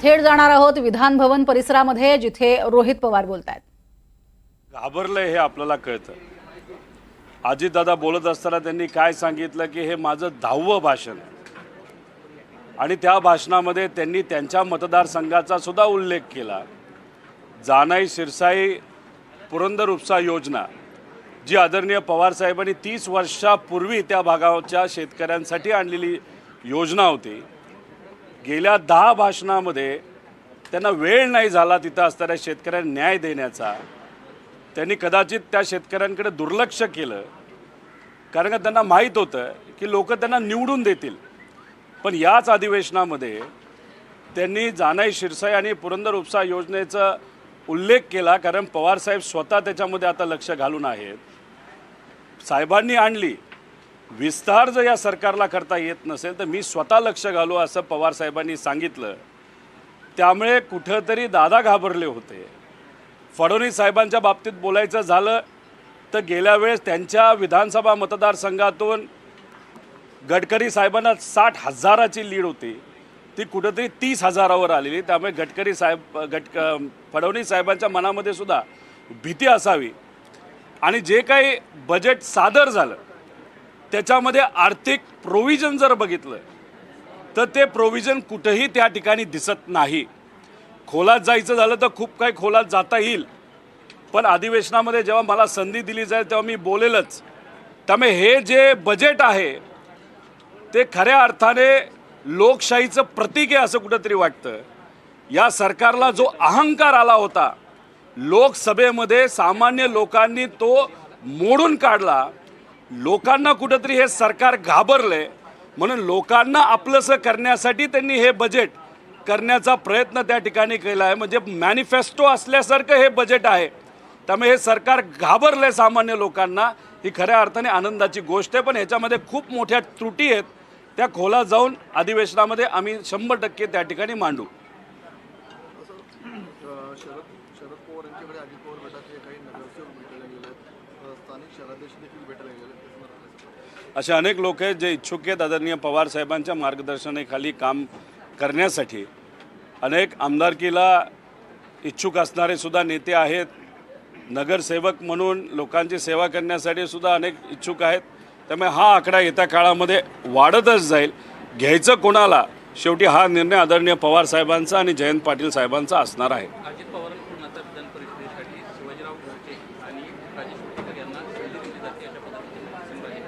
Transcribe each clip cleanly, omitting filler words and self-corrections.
थेट जाणार आहोत विधान भवन परिसरामध्ये, जिथे रोहित पवार बोलतायत। घाबरले हे आपल्याला कळतं। अजितदादा बोलत असताना त्यांनी काय सांगितलं की हे माझं 10वं भाषण आणि त्या भाषणामध्ये त्यांनी त्यांच्या मतदारसंघाचा सुद्धा उल्लेख केला। जानाई शिरसाई पुरंदर उपसा योजना जी आदरणीय पवार साहेबांनी 30 वर्षापूर्वी त्या भागाच्या शेतकऱ्यांसाठी आणलेली योजना होती। गेल्या 10 भाषणामध्ये त्यांना वेळ नाही झाला तिथं असणाऱ्या शेतकऱ्यांना न्याय देण्याचा। त्यांनी कदाचित त्या शेतकऱ्यांकडे दुर्लक्ष केलं, कारण का त्यांना माहीत होतं की लोक त्यांना निवडून देतील। पण याच अधिवेशनामध्ये त्यांनी जानाई शिरसाई आणि पुरंदर उपसा योजनेचा उल्लेख केला, कारण पवारसाहेब स्वतः त्याच्यामध्ये आता लक्ष घालून आहेत। साहेबांनी आणली विस्तार जर या सरकारला करता येत नसेल तर मी स्वतः लक्ष घालू असं पवार साहेबांनी सांगितलं। त्यामुळे कुठंतरी दादा घाबरले होते। फडणवीस साहेबांच्या बाबतीत बोलायचं झालं तर गेल्या वेळेस त्यांच्या विधानसभा मतदारसंघातून गडकरी साहेबांना 60,000ची लीड होती, ती कुठंतरी 30,000वर आलेली। त्यामुळे फडणवीस साहेबांच्या मनामध्ये सुद्धा भीती असावी। आणि जे काही बजेट सादर झालं त्याच्यामध्ये आर्थिक प्रोव्हिजन जर बघितलं तर ते प्रोव्हिजन कुठेही त्या ठिकाणी दिसत नाही। खोलात जायचं झालं तर खूप काही खोलात जाता येईल, पण अधिवेशनामध्ये जेव्हा मला संधी दिली जाईल तेव्हा मी बोलेलच। त्यामुळे हे जे बजेट आहे ते खऱ्या अर्थाने लोकशाहीचं प्रतीक आहे असं कुठंतरी वाटतं। या सरकारला जो अहंकार आला होता लोकसभेमध्ये, सामान्य लोकांनी तो मोडून काढला। लोकांना कुठंतरी हे सरकार घाबरले, म्हणून लोकांना आपलंसं करण्यासाठी त्यांनी हे बजेट करण्याचा प्रयत्न त्या ठिकाणी केला आहे। म्हणजे मॅनिफेस्टो असल्यासारखं हे बजेट आहे। त्यामुळे हे सरकार घाबरले सामान्य लोकांना, ही खऱ्या अर्थाने आनंदाची गोष्ट आहे। पण ह्याच्यामध्ये खूप मोठ्या त्रुटी आहेत, त्या खोलात जाऊन अधिवेशनामध्ये आम्ही 100% त्या ठिकाणी मांडू। शरद पवार यांच्याकडे अजित पवार गटाचे काही नगरसेवक भेटायला गेले, स्थानिक शहराध्यक्ष देखील भेटायला गेले। असे अनेक लोक आहेत जे इच्छुक आहेत आदरणीय पवार साहेबांच्या मार्गदर्शनाखाली काम करण्यासाठी। अनेक आमदारकीला इच्छुक असणारे सुद्धा नेते आहेत, नगरसेवक म्हणून लोकांची सेवा करण्यासाठी सुद्धा अनेक इच्छुक आहेत। त्यामुळे हा आकडा येत्या काळामध्ये वाढतच जाईल। घ्यायचं कोणाला, शेवटी हा निर्णय आदरणीय पवार साहेबांचा आणि जयंत पाटील साहेबांचा असणार आहे। अजित पवारांकडून आता विधान परिषदेसाठी शिवाजीराव घरचे आणि राजेश पाटील यांना संधी दिली जाते अशा पद्धतीने संभाजी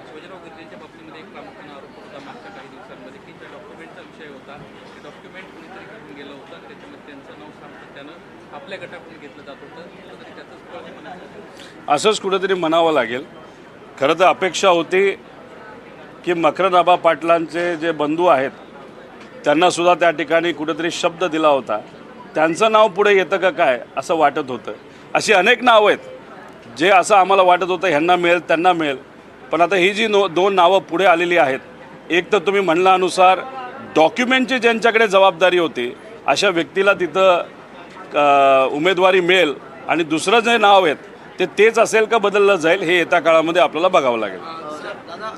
शिवाजीराव घरचेंच्या बाबतीमध्ये एक प्रामुख्याने आरोप होता मागच्या काही दिवसांमध्ये की त्या डॉक्युमेंटचा विषय होता। ते डॉक्युमेंट कुणीतरी घेऊन गेलं होतं, त्याच्यामध्ये त्यांचं नाव सातत्यानं आपल्या गटाकडून घेतलं जात होतं, कुठंतरी त्याचंच फळ हे म्हणायचं असंच कुठंतरी म्हणावं लागेल। खरं तर अपेक्षा होती की मकरंद पाटलांचे जे बंधू आहेत त्यांना सुद्धा त्या ठिकाणी कुठेतरी शब्द दिला होता, त्यांचं नाव पुढे येतं का काय असं वाटत होतं। अशी अनेक नावं आहेत जे असं आम्हाला वाटत होतं ह्यांना मिळेल त्यांना मिळेल, पण आता ही जी 2 नावं पुढे आलेली आहेत, एक तर तुम्ही म्हणल्यानुसार डॉक्युमेंटची ज्यांच्याकडे जबाबदारी होती अशा व्यक्तीला तिथं उमेदवारी मिळेल, आणि दुसरं जे नाव आहेत तेच असेल का बदललं जाईल हे येत्या काळामध्ये आपल्याला बघावं लागेल। दादा,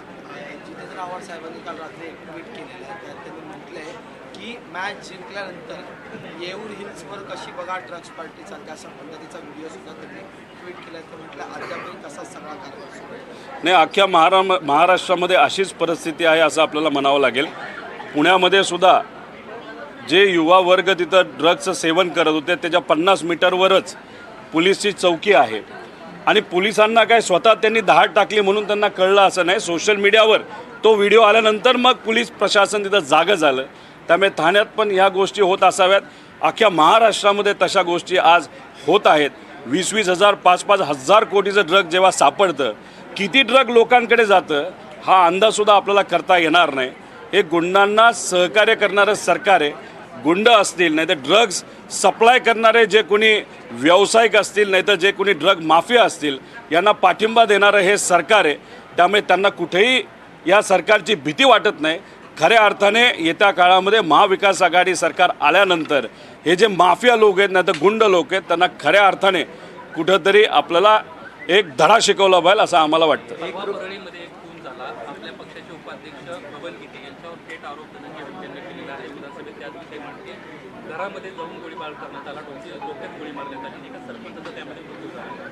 जितेंद्र आव्हाड साहेबांनी काल रात्री एक ट्विट केलेलं आहे, त्यात त्यांनी म्हटलं आहे की मॅच जिंकल्यानंतर येऊर हिल्सवर कशी बघा ड्रग्स पार्टी चालते अशा पद्धतीचा व्हिडिओ सुद्धा त्यांनी ट्विट केला। तर म्हटलं अद्यापही कसा सगळा कारभार सुरू आहे। नाही, अख्ख्या महाराष्ट्रामध्ये अशीच परिस्थिती आहे असं आपल्याला म्हणावं लागेल। पुण्यामध्ये सुद्धा जे युवा वर्ग तिथं ड्रग्सचं सेवन करत होते त्याच्या 50 मीटरवरच पोलिसची चौकी आहे, आणि पोलिसांना काय स्वतः त्यांनी धाड टाकली म्हणून त्यांना कळलं असं नाही। सोशल मीडियावर तो व्हिडिओ आल्यानंतर मग पोलीस प्रशासन तिथं जागं झालं। त्यामुळे ठाण्यात पण ह्या गोष्टी होत असाव्यात। अख्ख्या महाराष्ट्रामध्ये तशा गोष्टी आज होत आहेत। 20-20 हजार 5-5 हजार कोटीचं ड्रग जेव्हा सापडतं, किती ड्रग लोकांकडे जातं हा अंदाजसुद्धा आपल्याला करता येणार नाही। हे गुंडांना सहकार्य करणारं सरकार आहे। गुंड असतील, नाही तर ड्रग्स सप्लाय करणारे जे कोणी व्यावसायिक असतील, नाही तर जे कोणी ड्रग माफिया असतील, यांना पाठिंबा देणारं हे सरकार आहे। त्यामुळे त्यांना कुठेही या सरकारची भीती वाटत नाही। खऱ्या अर्थाने येत्या काळामध्ये महाविकास आघाडी सरकार आल्यानंतर हे जे माफिया लोक आहेत, नाही तर गुंड लोक आहेत, त्यांना खऱ्या अर्थाने कुठंतरी आपल्याला एक धडा शिकवला पाहिजे असं आम्हाला वाटतं। परळीमध्ये एक खून झाला, आपल्या पक्षाचे उपाध्यक्ष बबन गीते यांच्यावर थेट आरोप धनंजय मुंडेंनी केलेला आहे। विधानसभेत त्याच विषयी मांडते घरामध्ये जाऊन गोळीबार करण्यात आला, डोक्यात गोळी मारण्यात आली, एका सरपंचाचा त्यामध्ये मृत्यू झाला.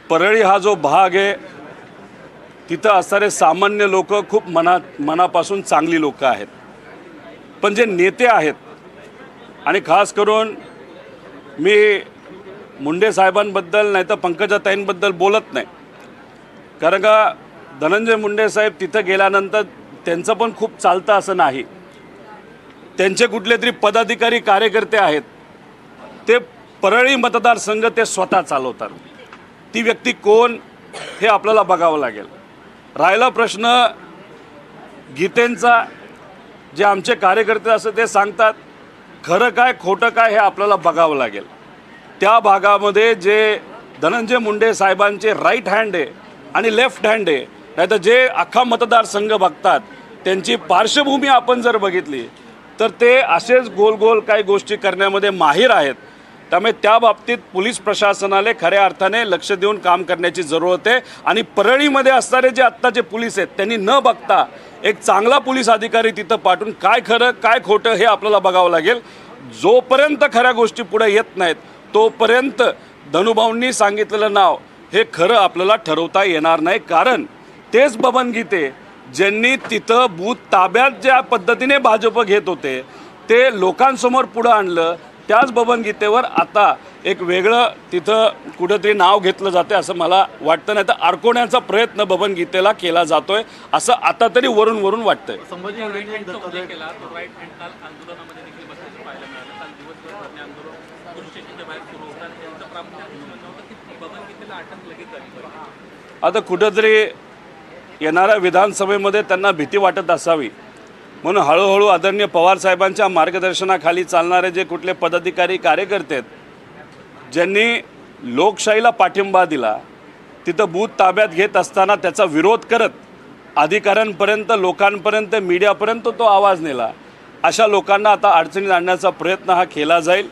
परळी हा जो भाग आहे तिथं असणारे सामान्य लोक खूप मनापासून चांगली लोक आहेत, पण जे नेते आहेत आणि खास करून मी मुंडे साहेबांबद्दल नाही तर पंकजाताईंबद्दल बोलत नाही, कारण का धनंजय मुंडे साहेब तिथं गेल्यानंतर त्यांचं पण खूप चालतं असं नाही. त्यांचे कुठले तरी पदाधिकारी कार्यकर्ते आहेत, ते परळी मतदारसंघ ते स्वतः चालवतात. ती व्यक्ती कोण हे आपल्याला बघावं लागेल. राहिला प्रश्न गीतेंचा, जे आमचे कार्यकर्ते असं ते सांगतात, खरं काय खोटं काय हे आपल्याला बघावं लागेल. त्या भागामध्ये जे धनंजय मुंडे साहेबांचे राईट हँड आहे आणि लेफ्ट हँड आहे, नाही तर जे अख्खा मतदारसंघ बघतात त्यांची पार्श्वभूमी आपण जर बघितली तर ते असेच गोल गोल काही गोष्टी करण्यामध्ये माहीर आहेत. त्यामुळे त्या बाबतीत पोलीस प्रशासनाला खऱ्या अर्थाने लक्ष देऊन काम करण्याची जरूरत आहे. आणि परळीमध्ये असणारे जे आत्ताचे पोलीस आहेत त्यांनी न बघता एक चांगला पोलीस अधिकारी तिथं पाठवून काय खरं काय खोटं हे आपल्याला बघावं लागेल. जोपर्यंत खऱ्या गोष्टी पुढे येत नाहीत तोपर्यंत धनुभाऊंनी सांगितलेलं नाव हे खरं आपल्याला ठरवता येणार नाही. कारण तेच बबन गीते ज्यांनी तिथं बूथ ताब्यात ज्या पद्धतीने भाजप घेत होते ते लोकांसमोर पुढं आणलं, त्याच बबन गीतेवर आता एक वेगळं तिथं कुठंतरी नाव घेतलं जाते असं मला वाटतं. नाही तर अडकवण्याचा प्रयत्न बबन गीतेला केला जातोय असं आता तरी वरून वरून वाटतंय. संभाजी राईट भिडेंनी एक हँडचा उल्लेख धक्कादायक केला, तो राईट हँड काल आंदोलनामध्ये देखील बसल्याचं पाहायला मिळालं. काल दिवसभर धरणे आंदोलन पोलीस स्टेशनच्या बाहेर सुरू होतं आणि त्यांचं प्रामुख्याने म्हणणं होतं की बबन गीतेला अटक लगेच झाली पाहिजे. आता कुठंतरी येणाऱ्या विधानसभेमध्ये त्यांना भीती वाटत असावी म्हणून हळूहळू आदरणीय पवारसाहेबांच्या मार्गदर्शनाखाली चालणारे जे कुठले पदाधिकारी कार्यकर्ते आहेत, ज्यांनी लोकशाहीला पाठिंबा दिला, तिथं बूथ ताब्यात घेत असताना त्याचा विरोध करत अधिकाऱ्यांपर्यंत लोकांपर्यंत मीडियापर्यंत तो आवाज नेला, अशा लोकांना आता अडचणीत आणण्याचा प्रयत्न हा केला जाईल.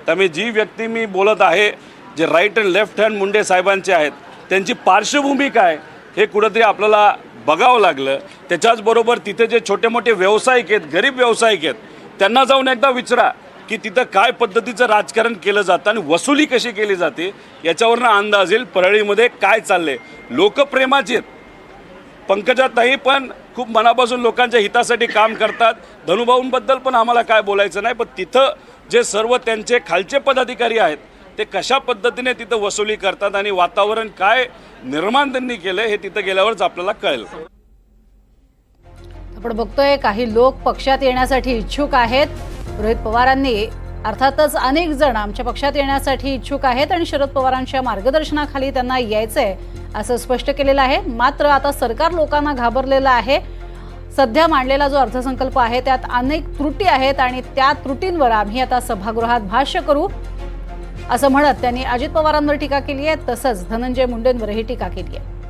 त्यामुळे जी व्यक्ती मी बोलत आहे जे right and left hand Munde साहेबांचे आहेत त्यांची पार्श्वभूमी काय हे कुठंतरी आपल्याला बघावं लागलं. त्याच्याचबरोबर तिथे जे छोटे मोठे व्यावसायिक आहेत, गरीब व्यावसायिक आहेत, त्यांना जाऊन एकदा विचारा की तिथं काय पद्धतीचं राजकारण केलं जातं आणि वसुली कशी केली जाते, याच्यावरनं अंदाज येईल परळीमध्ये काय चाललंय. लोकप्रेमाचे पंकजाताई पण खूप मनापासून लोकांच्या हितासाठी काम करतात. धनुभाऊंबद्दल पण आम्हाला काय बोलायचं नाही, पण तिथं जे सर्व त्यांचे खालचे पदाधिकारी आहेत ते कशा पद्धतीने तिथं वसुली करतात आणि वातावरण काय निर्माण त्यांनी केलं हे तिथं गेल्यावरच आपल्याला कळेल. आपण बघतोय काही लोक पक्षात येण्यासाठी इच्छुक आहेत. रोहित पवारांनी अर्थातच अनेक जण आमच्या पक्षात येण्यासाठी इच्छुक आहेत आणि शरद पवारांच्या मार्गदर्शनाखाली त्यांना यायचंय असं स्पष्ट केलेलं आहे. मात्र आता सरकार लोकांना घाबरलेलं आहे. सध्या मांडलेला जो अर्थसंकल्प आहे त्यात अनेक त्रुटी आहेत आणि त्या त्रुटींवर आम्ही आता सभागृहात भाष्य करू असं म्हणत त्यांनी अजित पवारांवर टीका केली आहे, तसंच धनंजय मुंडेंवरही टीका केली आहे.